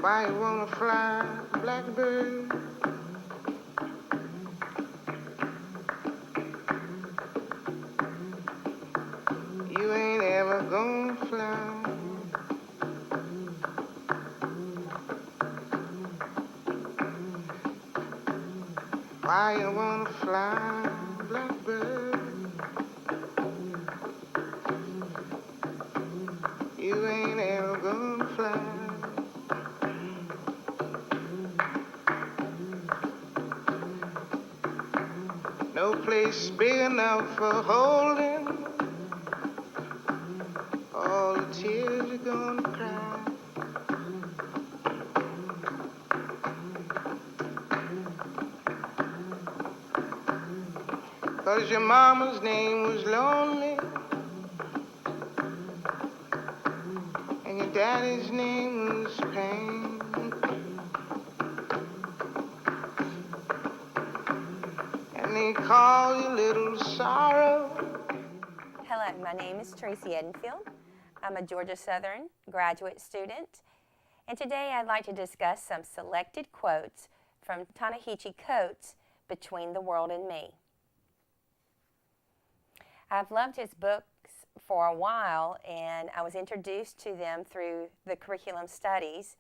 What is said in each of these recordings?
Why you wanna fly, blackbird? You ain't ever gonna fly. Why you wanna fly, blackbird? You ain't ever gonna fly. No place big enough for holding all the tears you're gonna cry. Cause your mama's name was lonely and your daddy's name was pain. And they call you little sorrow. Hello, my name is Tracy Edenfield. I'm a Georgia Southern graduate student, and today I'd like to discuss some selected quotes from Ta-Nehisi Coates' Between the World and Me. I've loved his books for a while, and I was introduced to them through the curriculum studies,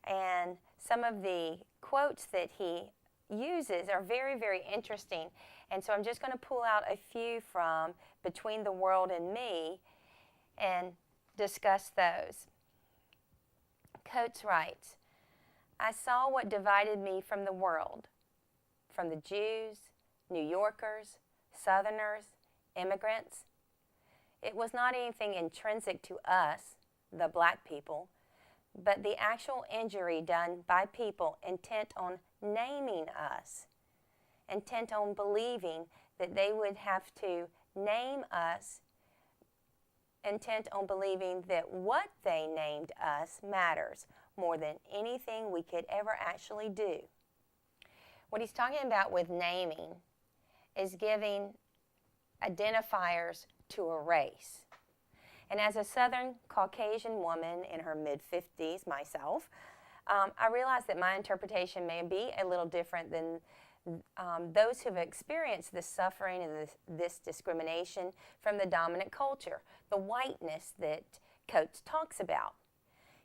and some of the quotes that he uses are very, very interesting. And so I'm just going to pull out a few from Between the World and Me and discuss those. Coates writes, I saw what divided me from the world, from the Jews, New Yorkers, Southerners, immigrants. It was not anything intrinsic to us, the black people, but the actual injury done by people intent on naming us, intent on believing that they would have to name us, intent on believing that what they named us matters more than anything we could ever actually do. What he's talking about with naming is giving identifiers to a race. And as a Southern Caucasian woman in her mid-50s, myself, I realize that my interpretation may be a little different than those who've experienced this suffering and this discrimination from the dominant culture, the whiteness that Coates talks about.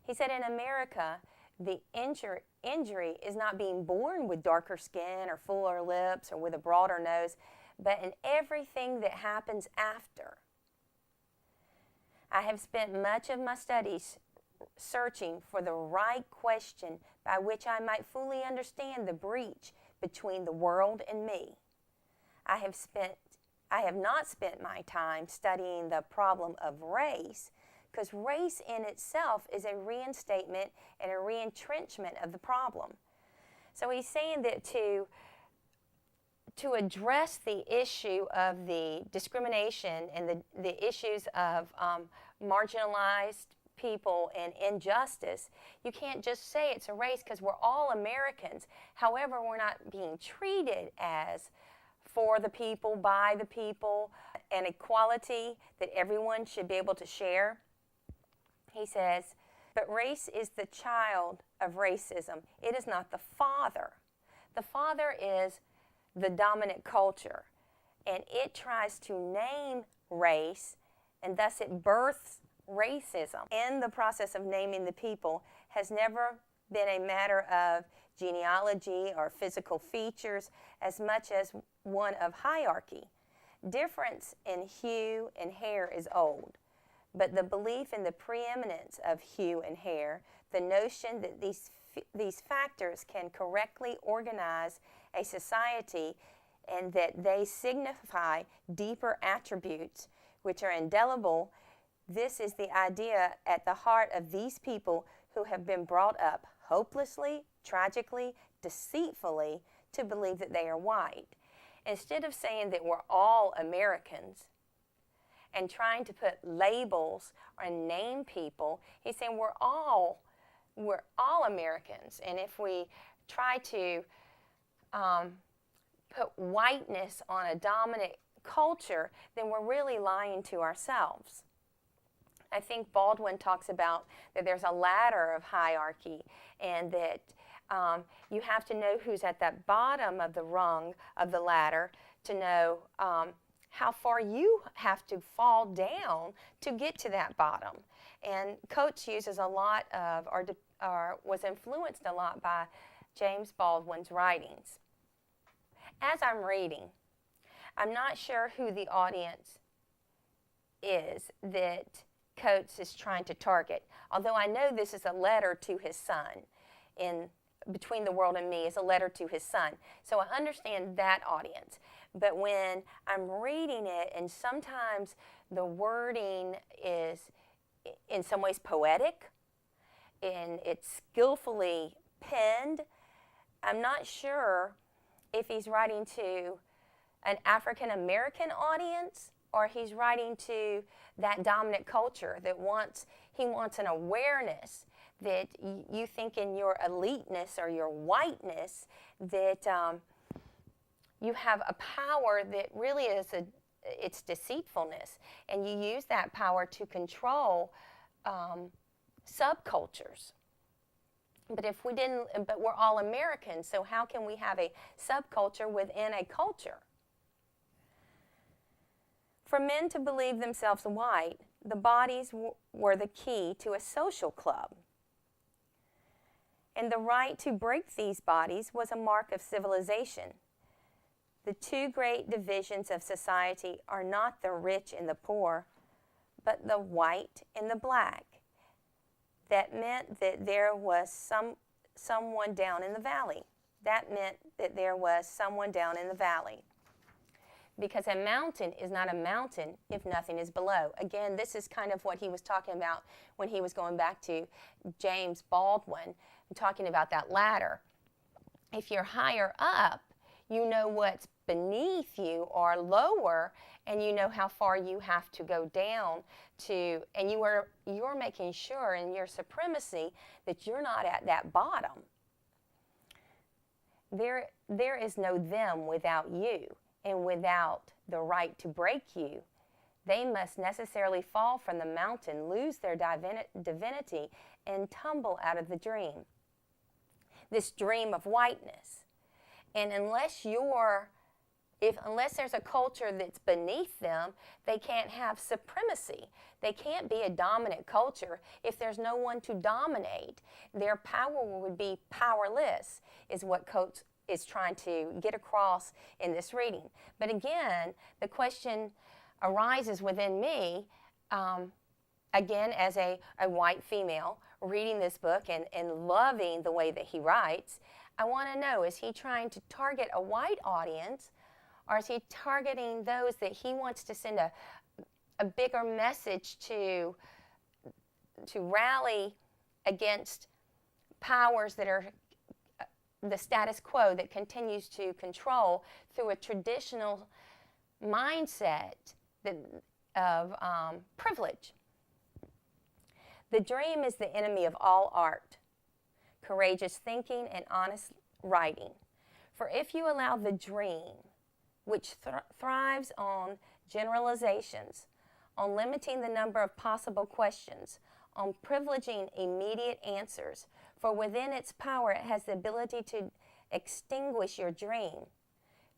He said in America, the injury is not being born with darker skin or fuller lips or with a broader nose, but in everything that happens after. I have spent much of my studies searching for the right question by which I might fully understand the breach between the world and me. I have not spent my time studying the problem of race, because race in itself is a reinstatement and a reentrenchment of the problem. So he's saying that to address the issue of the discrimination and the issues of marginalized people and injustice, you can't just say it's a race because we're all Americans. However, we're not being treated as for the people, by the people, an equality that everyone should be able to share. He says, but race is the child of racism. It is not the father. The father is the dominant culture, and it tries to name race, and thus it births racism. In the process of naming the people has never been a matter of genealogy or physical features as much as one of hierarchy. Difference in hue and hair is old, but the belief in the preeminence of hue and hair, the notion that these factors can correctly organize a society and that they signify deeper attributes which are indelible, this is the idea at the heart of these people who have been brought up hopelessly, tragically, deceitfully to believe that they are white. Instead of saying that we're all Americans and trying to put labels or name people, he's saying we're all Americans. And if we try to put whiteness on a dominant culture, then we're really lying to ourselves. I think Baldwin talks about that there's a ladder of hierarchy, and that you have to know who's at that bottom of the rung of the ladder to know how far you have to fall down to get to that bottom. And Coates uses a lot of, or was influenced a lot by James Baldwin's writings. As I'm reading, I'm not sure who the audience is that Coates is trying to target, although I know this is a letter to his son. In Between the World and Me is a letter to his son. So I understand that audience. But when I'm reading it, and sometimes the wording is in some ways poetic, and it's skillfully penned, I'm not sure if he's writing to an African American audience or he's writing to that dominant culture that he wants an awareness that you think in your eliteness or your whiteness that you have a power that really is it's deceitfulness, and you use that power to control subcultures. But but we're all Americans, so how can we have a subculture within a culture? For men to believe themselves white, the bodies were the key to a social club. And the right to break these bodies was a mark of civilization. The two great divisions of society are not the rich and the poor, but the white and the black. That meant that there was someone down in the valley. That meant that there was someone down in the valley. Because a mountain is not a mountain if nothing is below. Again, this is kind of what he was talking about when he was going back to James Baldwin, talking about that ladder. If you're higher up, you know what's beneath you or lower, and you know how far you have to go down to, and you're making sure in your supremacy that you're not at that bottom. There is no them without you. And without the right to break you, they must necessarily fall from the mountain, lose their divinity, and tumble out of the dream. This dream of whiteness. And unless there's a culture that's beneath them, they can't have supremacy. They can't be a dominant culture if there's no one to dominate. Their power would be powerless, is what Coates is trying to get across in this reading. But again, the question arises within me, again, as a white female reading this book and loving the way that he writes, I want to know, is he trying to target a white audience, or is he targeting those that he wants to send a bigger message to rally against powers that are the status quo that continues to control through a traditional mindset of privilege? The dream is the enemy of all art, courageous thinking, and honest writing. For if you allow the dream, which thrives on generalizations, on limiting the number of possible questions, on privileging immediate answers, for within its power it has the ability to extinguish your dream.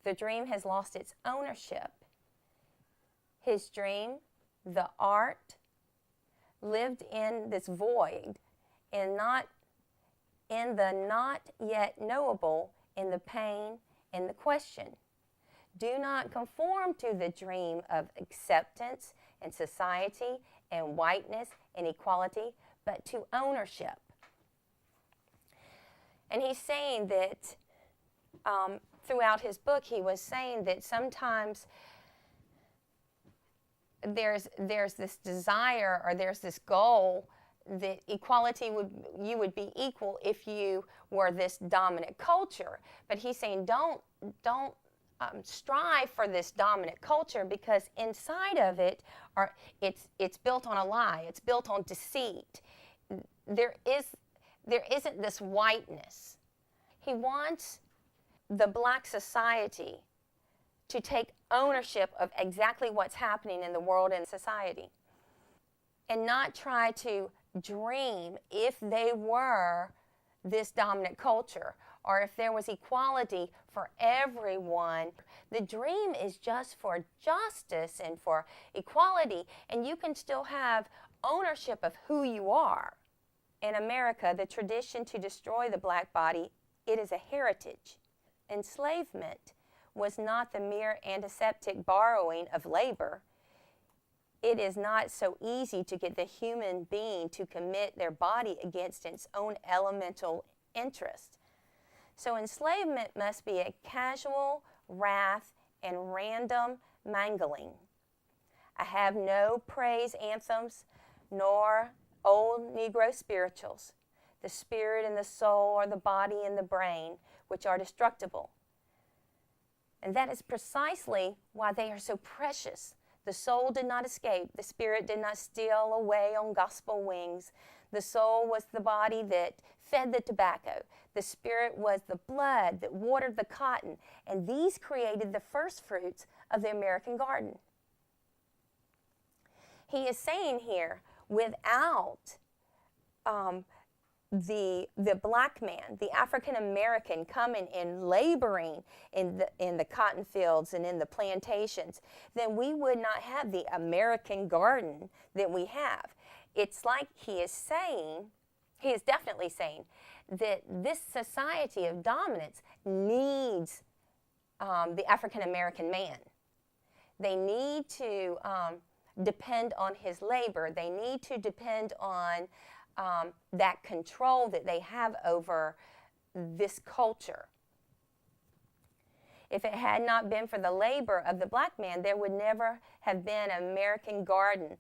The dream has lost its ownership. His dream, the art, lived in this void, and not in the not yet knowable, in the pain, in the question. Do not conform to the dream of acceptance and society and whiteness and equality, but to ownership. And he's saying that throughout his book, he was saying that sometimes there's this desire, or there's this goal that equality you would be equal if you were this dominant culture. But he's saying don't strive for this dominant culture, because inside of it it's built on a lie. It's built on deceit. There isn't this whiteness. He wants the black society to take ownership of exactly what's happening in the world and society. and not try to dream if they were this dominant culture or if there was equality for everyone. The dream is just for justice and for equality, and you can still have ownership of who you are. In America, the tradition to destroy the black body, it is a heritage. Enslavement was not the mere antiseptic borrowing of labor. It is not so easy to get the human being to commit their body against its own elemental interest. So enslavement must be a casual wrath and random mangling. I have no praise anthems nor old Negro spirituals. The spirit and the soul are the body and the brain, which are destructible. And that is precisely why they are so precious. The soul did not escape. The spirit did not steal away on gospel wings. The soul was the body that fed the tobacco. The spirit was the blood that watered the cotton. And these created the first fruits of the American garden. He is saying here, without the black man, the African American coming and laboring in the cotton fields and in the plantations, then we would not have the American garden that we have. It's like he is definitely saying that this society of dominance needs the African American man. They need to depend on his labor. They need to depend on that control that they have over this culture. If it had not been for the labor of the black man, there would never have been an American garden.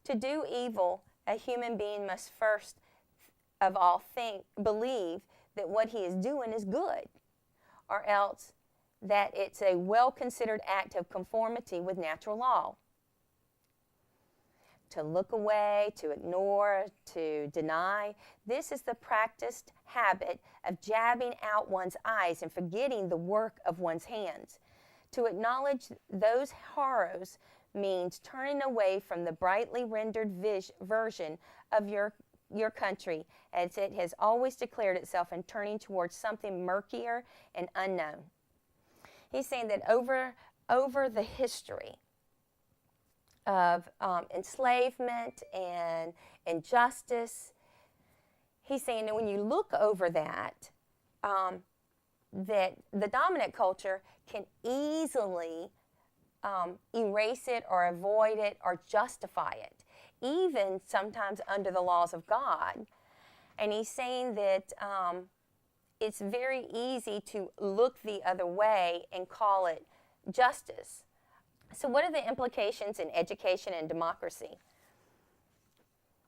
To do evil, a human being must first of all believe that what he is doing is good, or else that it's a well-considered act of conformity with natural law. To look away, to ignore, to deny. This is the practiced habit of jabbing out one's eyes and forgetting the work of one's hands. To acknowledge those horrors means turning away from the brightly rendered version of your country as it has always declared itself and turning towards something murkier and unknown. He's saying that over the history of enslavement and injustice, he's saying that when you look over that, that the dominant culture can easily erase it or avoid it or justify it, even sometimes under the laws of God. And he's saying that it's very easy to look the other way and call it justice. So what are the implications in education and democracy?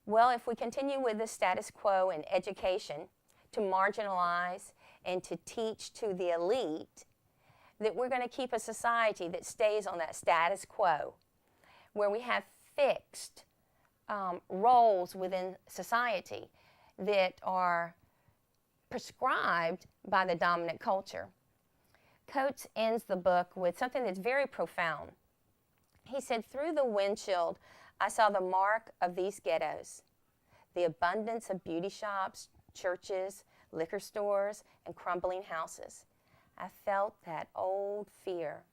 Well, if we continue with the status quo in education, to marginalize and to teach to the elite, that we're going to keep a society that stays on that status quo, where we have fixed roles within society that are prescribed by the dominant culture. Coates ends the book with something that's very profound. He said, "Through the windshield, I saw the mark of these ghettos, the abundance of beauty shops, churches, liquor stores, and crumbling houses. I felt that old fear,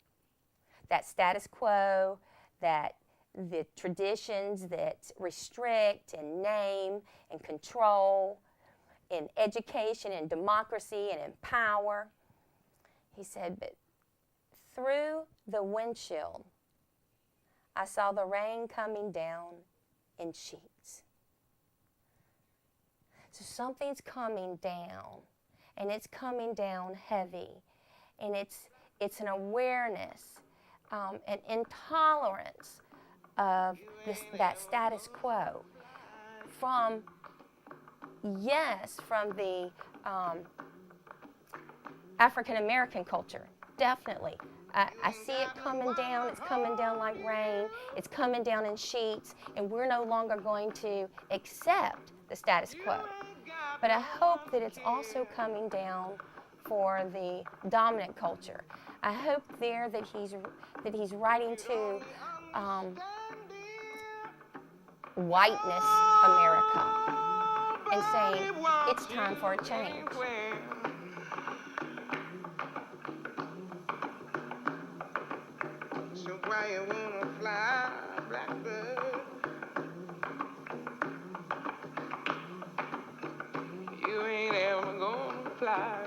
that status quo, that the traditions that restrict and name and control in education and democracy and in power." He said, "But through the windshield, I saw the rain coming down in sheets." So something's coming down, and it's coming down heavy, and it's an awareness, an intolerance of that status quo from the African American culture, definitely. I see it coming down. It's coming down like rain. It's coming down in sheets, and we're no longer going to accept the status quo. But I hope that it's also coming down for the dominant culture. I hope there that he's writing to whiteness America and saying it's time for a change. So why you wanna fly, blackbird? You ain't ever gonna fly.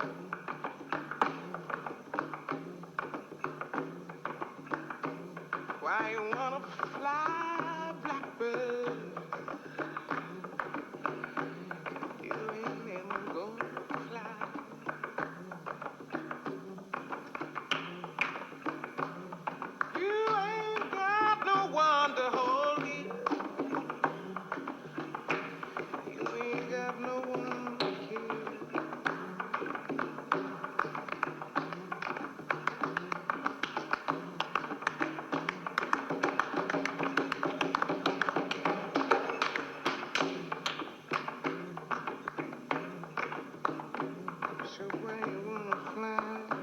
Why you wanna fly, blackbird? You ain't never gonna fly. You ain't got no one to hold you. You ain't got no one to kill. So why you wanna fly?